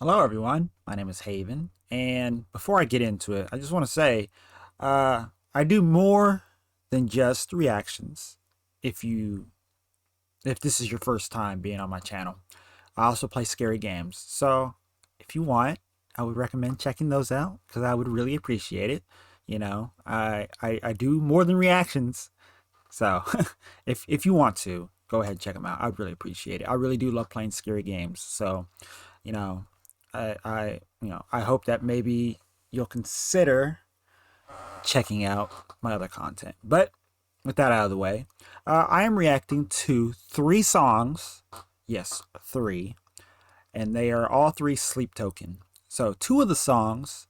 Hello, everyone. My name is Haven, and before I get into it, I just want to say I do more than just reactions. If you, if this is your first time being on my channel, I also play scary games. So, if you want, I would recommend checking those out because I would really appreciate it. I do more than reactions. So, if you want to, go ahead and check them out. I'd really appreciate it. I really do love playing scary games. So, you know, I hope that maybe you'll consider checking out my other content. But with that out of the way, I am reacting to three songs. Yes, three. And they are all three Sleep Token. So two of the songs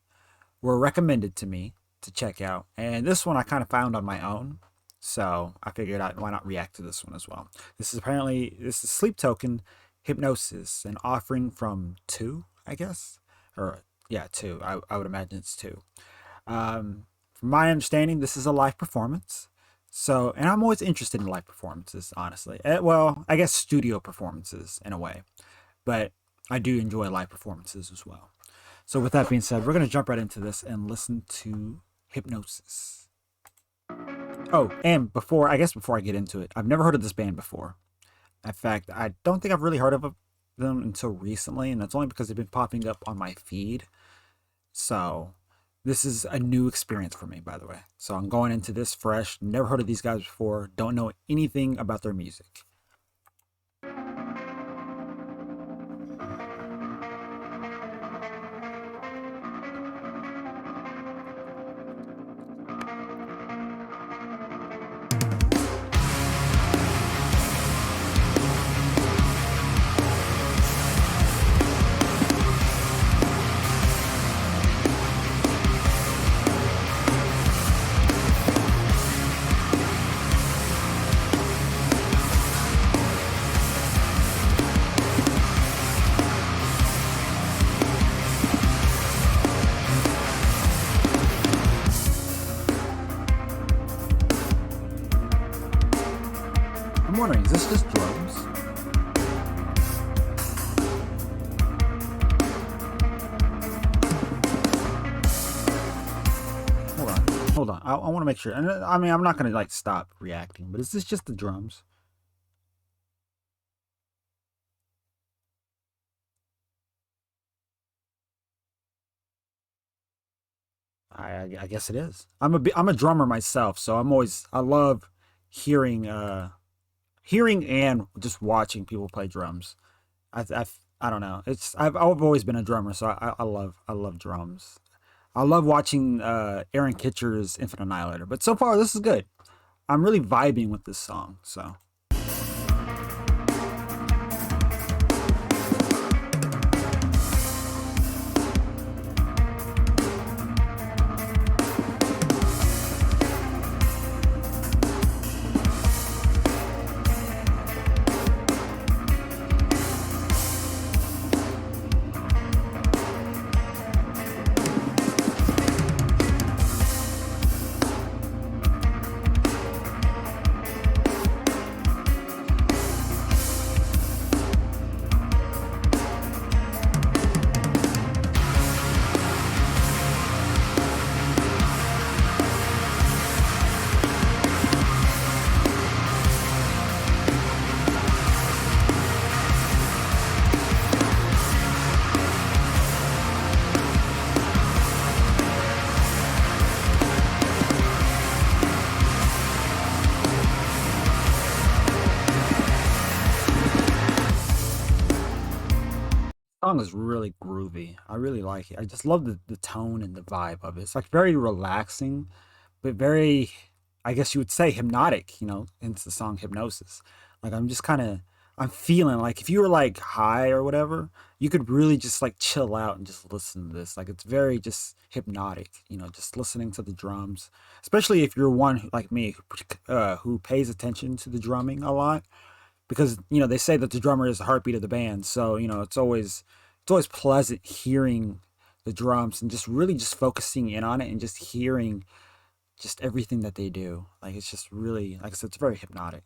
were recommended to me to check out. And this one I kind of found on my own. So I figured why not react to this one as well. This is Sleep Token Hypnosis, an offering from two, I guess. Or yeah, two. I would imagine it's two. From my understanding, this is a live performance. So, and I'm always interested in live performances, honestly. Well, I guess studio performances in a way, but I do enjoy live performances as well. So, with that being said, we're going to jump right into this and listen to Hypnosis. Oh, and before I get into it, I've never heard of this band before. In fact, I don't think I've really heard of them until recently, and that's only because they've been popping up on my feed. So, this is a new experience for me, by the way. So I'm going into this fresh, never heard of these guys before, don't know anything about their music. I'm wondering, is this just drums? Hold on. I want to make sure. I mean, I'm not going to like stop reacting, but is this just the drums? I guess it is. I'm a drummer myself, so I love hearing hearing and just watching people play drums. I don't know. I've always been a drummer, so I love drums. I love watching Aaron Kitcher's Infinite Annihilator, but so far this is good. I'm really vibing with this song, so. Song is really groovy. I really like it. I just love the tone and the vibe of it. It's like very relaxing, but very, I guess you would say hypnotic, into the song Hypnosis. Like I'm just kind of, I'm feeling like if you were like high or whatever, you could really just like chill out and just listen to this. Like it's very just hypnotic, just listening to the drums, especially if you're one like me who pays attention to the drumming a lot because they say that the drummer is the heartbeat of the band. So it's always pleasant hearing the drums and just really just focusing in on it and just hearing just everything that they do. Like it's just really, like I said, it's very hypnotic.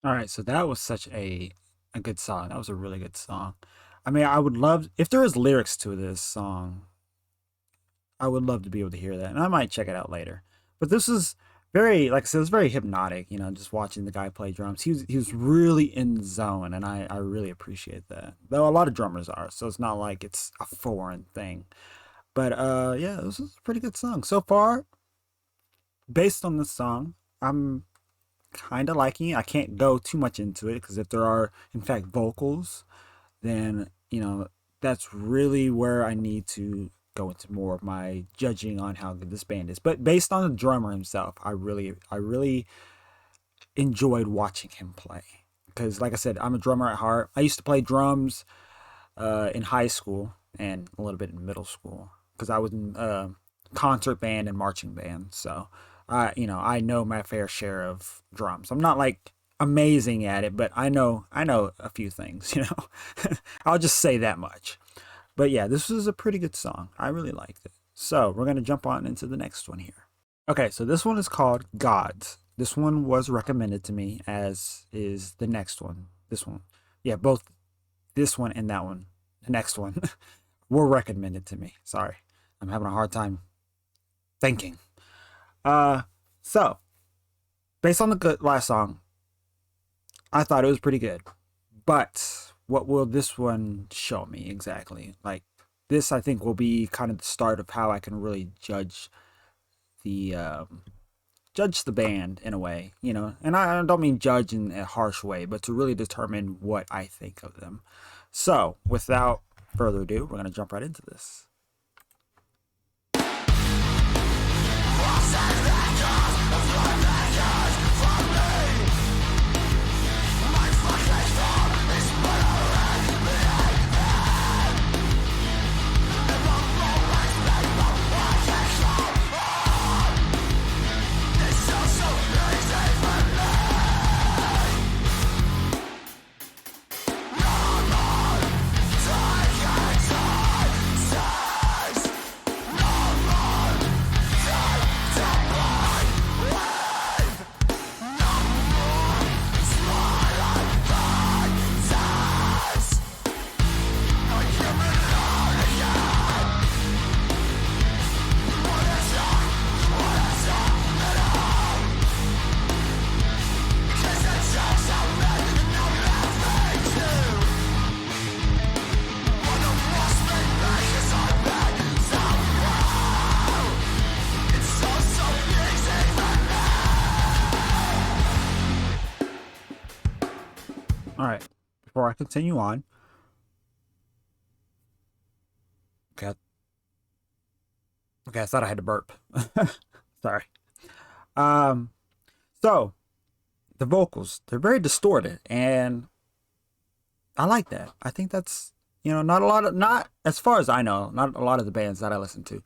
All right, so that was such a good song. That was a really good song. I mean, I would love if there is lyrics to this song. I would love to be able to hear that, and I might check it out later. But this is very, like I said, it's very hypnotic. You know, just watching the guy play drums. He was really in the zone, and I really appreciate that. Though a lot of drummers are, so it's not like it's a foreign thing. But yeah, this is a pretty good song so far. Based on this song, I'm kind of liking it. I can't go too much into it because if there are, in fact, vocals, then that's really where I need to go into more of my judging on how good this band is. But based on the drummer himself, I really enjoyed watching him play because, like I said, I'm a drummer at heart. I used to play drums in high school and a little bit in middle school because I was in concert band and marching band. So I know my fair share of drums. I'm not like amazing at it, but I know a few things. I'll just say that much. But yeah, this was a pretty good song. I really liked it. So we're gonna jump on into the next one here. Okay, so this one is called Gods. This one was recommended to me, as is the next one. This one. Yeah, both this one and that one. The next one were recommended to me. Sorry. I'm having a hard time thinking. Uh so based on the good last song, I thought it was pretty good. But what will this one show me exactly? Like this I think will be kind of the start of how I can really the judge the band in a way, And I don't mean judge in a harsh way, but to really determine what I think of them. So, without further ado, we're gonna jump right into this. All right. Before I continue on, okay, okay, I thought I had to burp. Sorry. Um, so the vocals, they're very distorted, and I like that. I think that's not as far as I know, not a lot of the bands that I listen to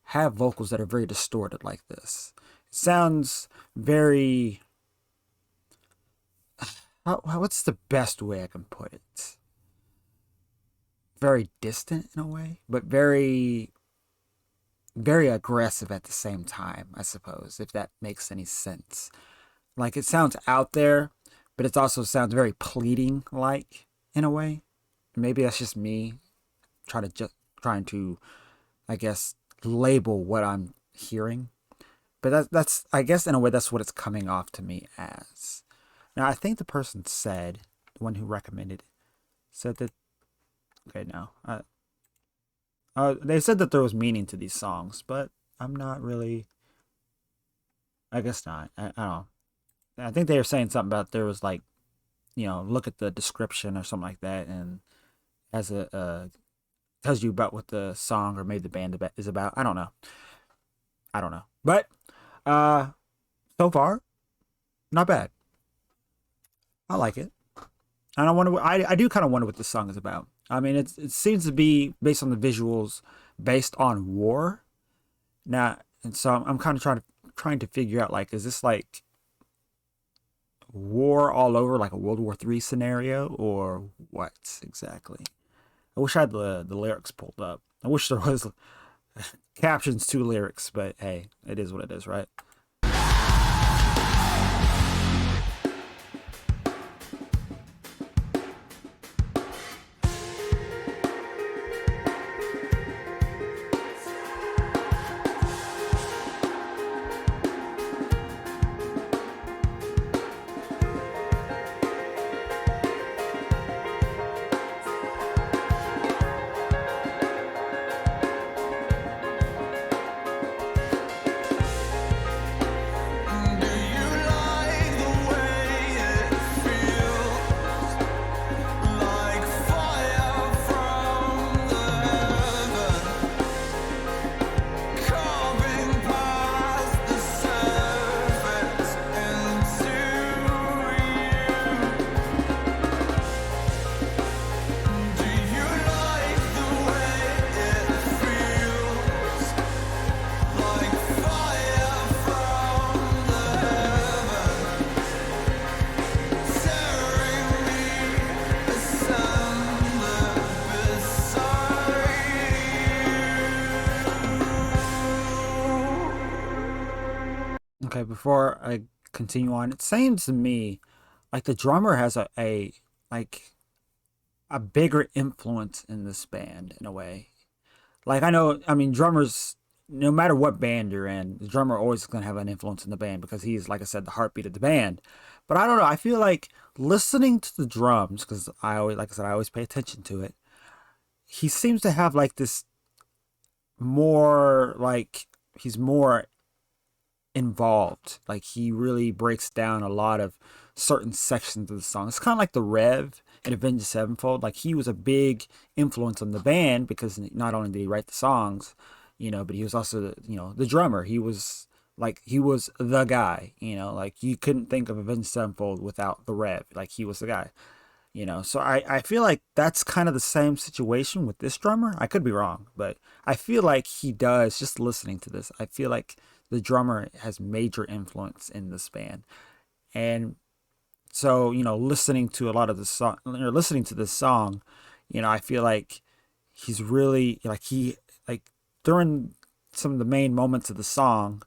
have vocals that are very distorted like this. It sounds very. What's the best way I can put it? Very distant in a way, but very, very aggressive at the same time, I suppose, if that makes any sense. Like it sounds out there, but it also sounds very pleading like in a way. Maybe that's just me trying to, I guess, label what I'm hearing. But that's I guess in a way that's what it's coming off to me as. Now I think the person said, the one who recommended it, said that okay no. They said that there was meaning to these songs, but I'm not really. I guess not. I don't know. I think they were saying something about there was like, look at the description or something like that, and as a tells you about what the song or maybe the band is about. I don't know. I don't know. But uh, so far, not bad. I like it. And I wonder. I do kind of wonder what this song is about. I mean, it seems to be based on the visuals, based on war. Now, and so I'm kind of trying to figure out like, is this like war all over, like a World War III scenario, or what exactly? I wish I had the lyrics pulled up. I wish there was captions to lyrics, but hey, it is what it is, right? before I continue on, it seems to me like the drummer has a like a bigger influence in this band in a way. Like I know, I mean, drummers, no matter what band you're in, the drummer always going to have an influence in the band because he's, like I said, the heartbeat of the band. But I don't know. I feel like listening to the drums, because I always, like I said, I always pay attention to it. He seems to have like this more like he's more involved. Like he really breaks down a lot of certain sections of the song. It's kind of like the Rev in Avenged Sevenfold. Like he was a big influence on the band because not only did he write the songs, but he was also the drummer. He was the guy. Like you couldn't think of Avenged Sevenfold without the Rev. Like he was the guy. So I feel like that's kind of the same situation with this drummer. I could be wrong, but I feel like he does. Just listening to this, I feel like the drummer has major influence in this band. And so listening to a lot of the song, or listening to this song, I feel like he's really like during some of the main moments of the song,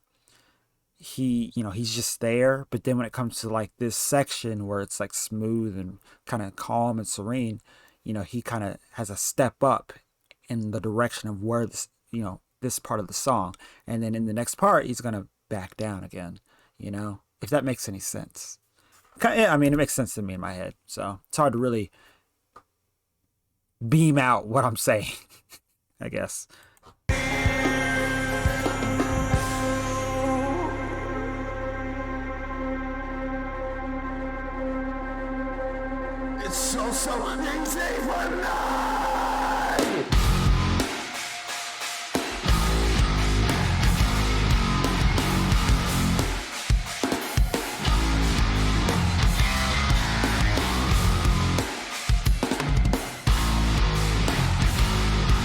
he's just there. But then when it comes to like this section where it's like smooth and kind of calm and serene, he kind of has a step up in the direction of where this part of the song, and then in the next part he's gonna back down again. If that makes any sense. I mean, it makes sense to me in my head, so it's hard to really beam out what I'm saying. I guess. It's so easy for me.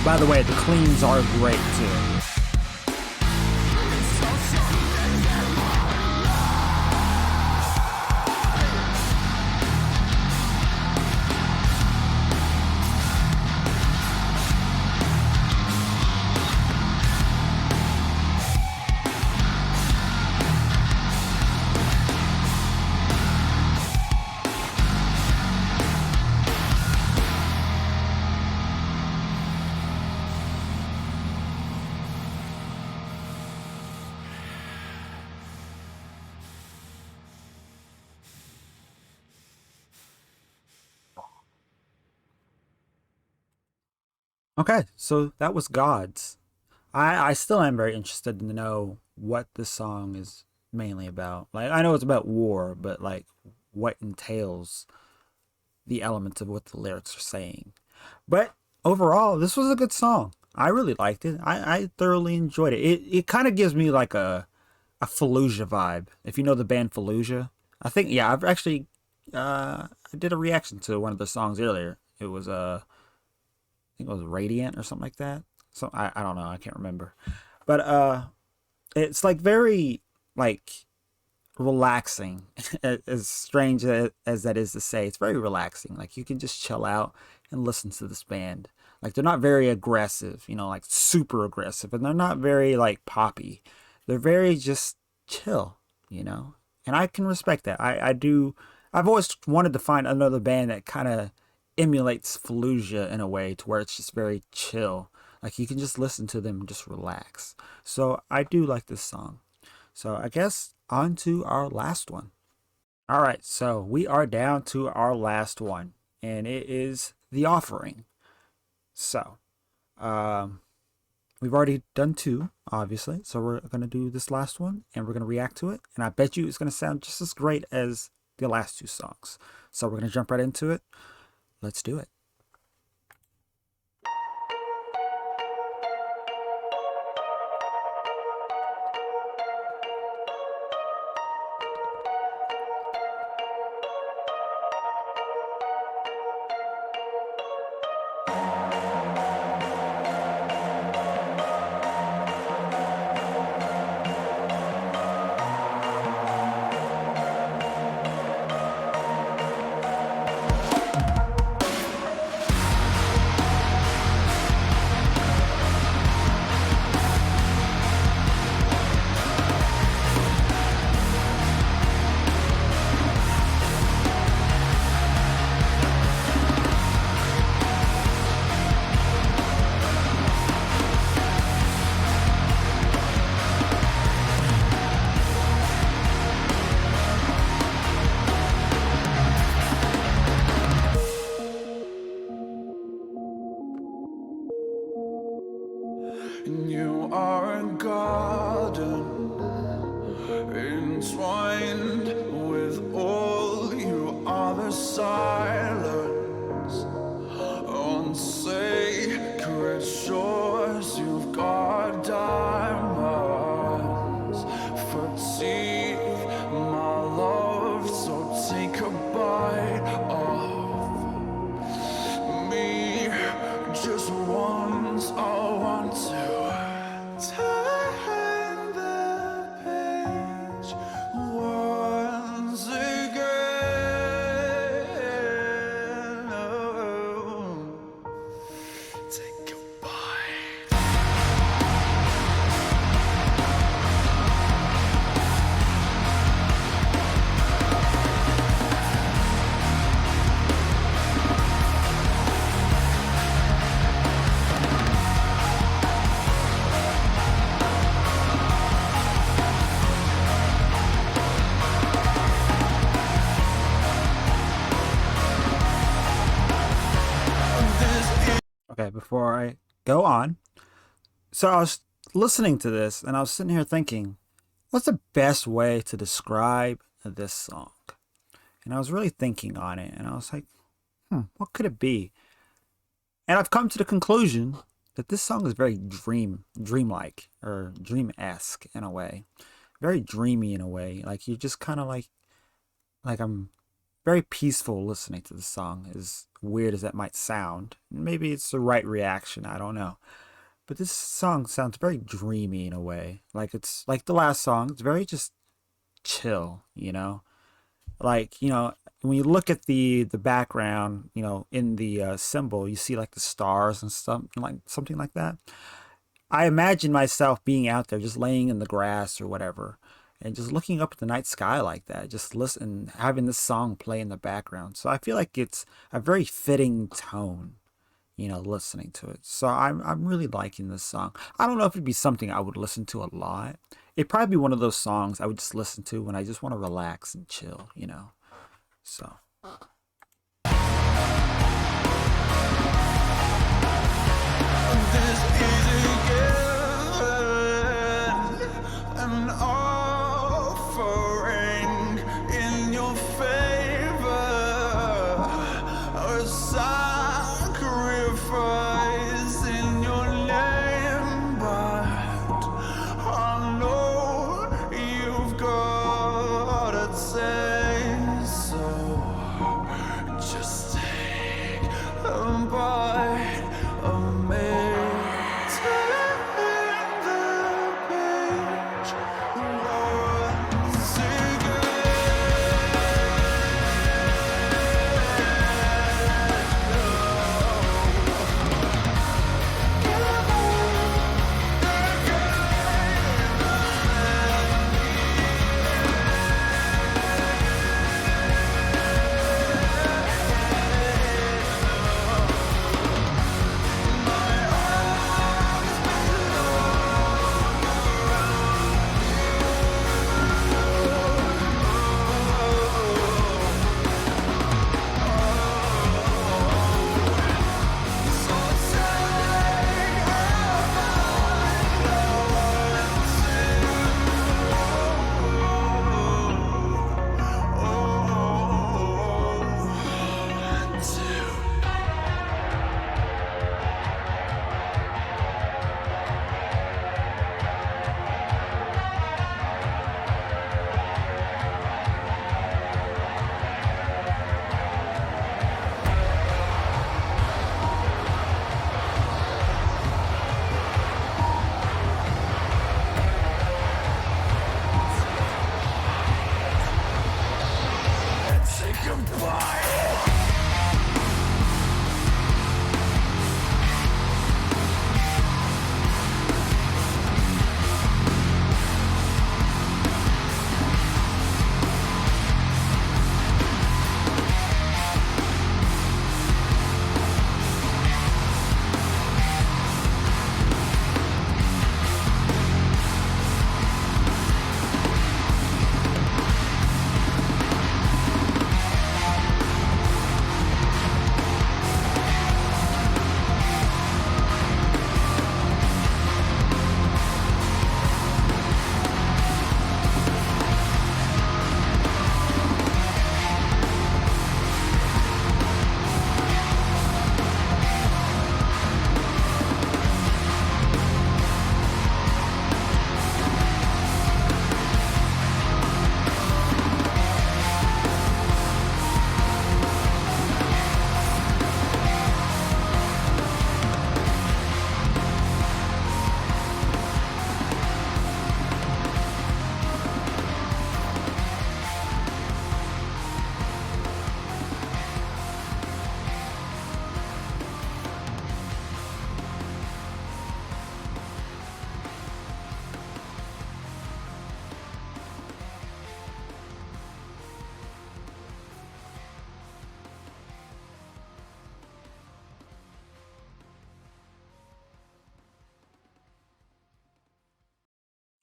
By the way, the cleans are great too. Okay, so that was Gods. I still am very interested to know what this song is mainly about. Like I know it's about war, but like what entails the elements of what the lyrics are saying. But overall, this was a good song. I really liked it. I thoroughly enjoyed it. It kind of gives me like a Fallujah vibe. If you know the band Fallujah, I think yeah, I've actually I did a reaction to one of the songs earlier. It was I think it was Radiant or something like that. So I don't know, I can't remember. But it's like very like relaxing. As strange as that is to say, it's very relaxing. Like you can just chill out and listen to this band. Like they're not very aggressive, like super aggressive, and they're not very like poppy. They're very just chill. And I can respect that. I do. I've always wanted to find another band that kind of emulates Fallujah in a way to where it's just very chill. Like you can just listen to them and just relax. So I do like this song. So I guess on to our last one. All right, so we are down to our last one, and it is The Offering. So, we've already done two, obviously. So we're going to do this last one, and we're going to react to it. And I bet you it's going to sound just as great as the last two songs. So we're going to jump right into it. Let's do it. entwined with all you are the silence on sacred shores. You've got diamonds for teeth, my love, so take a bite of me just once. I want to turn the page once again. Oh, take a bite. Okay, before I go on, so I was listening to this and I was sitting here thinking, what's the best way to describe this song? And I was really thinking on it and I was like, what could it be? And I've come to the conclusion that this song is very dreamlike or dream-esque in a way. Very dreamy in a way. Like you just kind of like I'm very peaceful listening to the song, as weird as that might sound. Maybe it's the right reaction, I don't know. But this song sounds very dreamy in a way. Like it's like the last song, it's very just chill, you know? Like, you know, when you look at the background, you know, in the symbol, you see like the stars and stuff, like something like that. I imagine myself being out there just laying in the grass or whatever and just looking up at the night sky like that, just listen, having this song play in the background. So I feel like it's a very fitting tone, you know, listening to it. So I'm really liking this song. I don't know if it'd be something I would listen to a lot. It'd probably be one of those songs I would just listen to when I just want to relax and chill, you know. So This is again an offering in your favor, a sacrifice in your name, but I know you've got a taste, so just take a bite of me. Turn the page once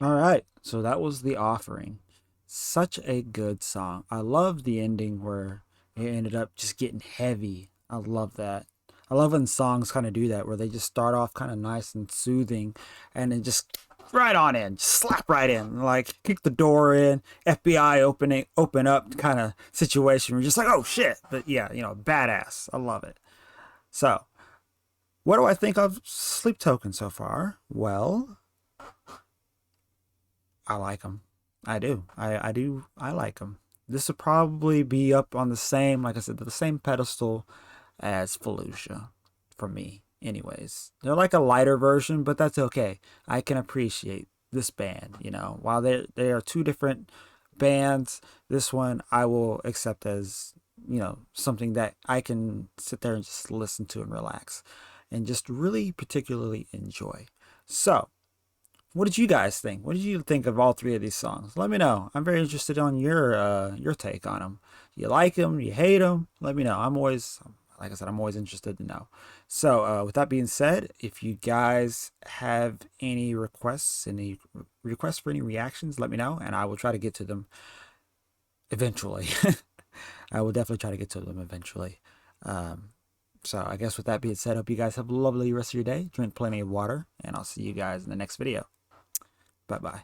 All right, so that was The Offering. Such a good song. I love the ending where it ended up just getting heavy. I love that. I love when songs kind of do that, where they just start off kind of nice and soothing, and then just right on in, just slap right in, like kick the door in, FBI open up kind of situation. We're just like, oh shit, but yeah, badass. I love it. So, what do I think of Sleep Token so far? Well, I like them. I do. I do. I like them. This would probably be up on the same, like I said, the same pedestal as Fallujah for me. Anyways, they're like a lighter version, but that's okay. I can appreciate this band. While they are two different bands, this one I will accept as something that I can sit there and just listen to and relax, and just really particularly enjoy. So what did you guys think? What did you think of all three of these songs? Let me know. I'm very interested on your take on them. You like them? You hate them? Let me know. I'm always, like I said, I'm always interested to know. So with that being said, if you guys have any requests for any reactions, let me know, and I will try to get to them eventually. I will definitely try to get to them eventually. So I guess with that being said, hope you guys have a lovely rest of your day. Drink plenty of water, and I'll see you guys in the next video. Bye bye.